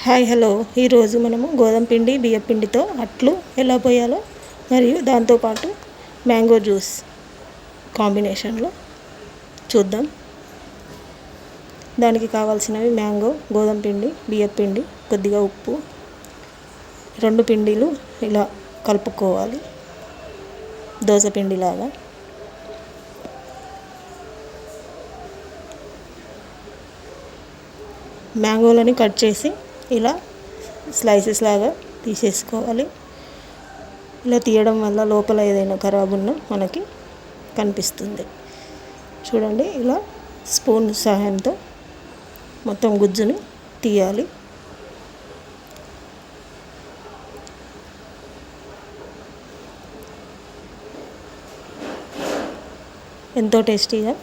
Hi hello ఈరోజు మనము గోధుమ పిండి బియ్యం పిండితో అట్లు ఎలా పోయాలో మరియు దాంతోపాటు మ్యాంగో జ్యూస్ కాంబినేషన్లో చూద్దాం. దానికి కావాల్సినవి మ్యాంగో, గోధుమ పిండి, బియ్యం పిండి, కొద్దిగా ఉప్పు, రెండు పిండిలు ఇలా కలుపుకోవాలి దోశ పిండిలాగా. మ్యాంగోలని కట్ చేసి ఇలా స్లైసెస్ లాగా తీసేసుకోవాలి. ఇలా తీయడం వల్ల లోపల ఏదైనా ఖరాబ్ ఉన్నా మనకి కనిపిస్తుంది. చూడండి, ఇలా స్పూన్ సహాయంతో మొత్తం గుజ్జుని తీయాలి. ఎంతో టేస్టీగా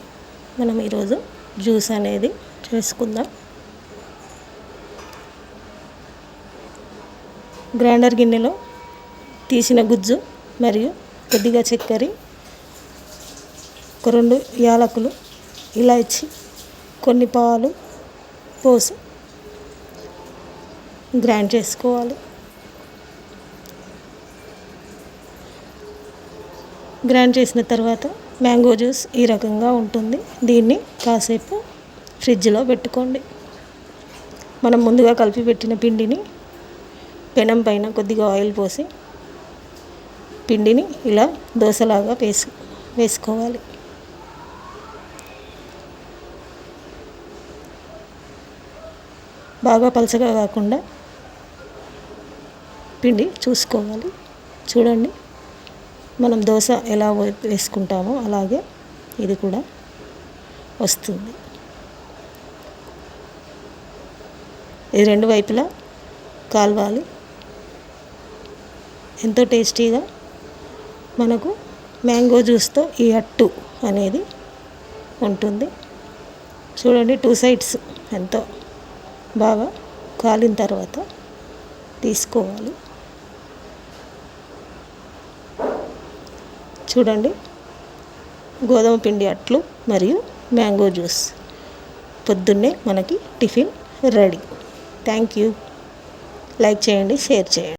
మనం ఈరోజు జ్యూస్ అనేది చేసుకుందాం. గ్రైండర్ గిన్నెలో తీసిన గుజ్జు మరియు కొద్దిగా చక్కెర, ఒక 2 యాలకులు, ఇలాచి, కొన్ని పాలు పోసి గ్రైండ్ చేసుకోవాలి. గ్రైండ్ చేసిన తర్వాత మ్యాంగో జ్యూస్ ఈ రకంగా ఉంటుంది. దీన్ని కాసేపు ఫ్రిడ్జ్లో పెట్టుకోండి. మనం ముందుగా కలిపి పెట్టిన పిండిని పెనం పైన కొద్దిగా ఆయిల్ పోసి పిండిని ఇలా దోశలాగా వేసుకోవాలి. బాగా పలచగా కాకుండా పిండి చూసుకోవాలి. చూడండి, మనం దోశ ఎలా వేసుకుంటామో అలాగే ఇది కూడా వస్తుంది. ఇది 2 వైపులా కాలవాలి. ఎంతో టేస్టీగా మనకు మ్యాంగో జ్యూస్తో ఈ అట్టు అనేది ఉంటుంది. చూడండి, 2 సైడ్స్ ఎంతో బాగా కాలిన తర్వాత తీసుకోవాలి. చూడండి, గోధుమ పిండి అట్లు మరియు మ్యాంగో జ్యూస్ పొద్దున్నే మనకి tiffin ready. Thank you. Like చేయండి, షేర్ చేయండి.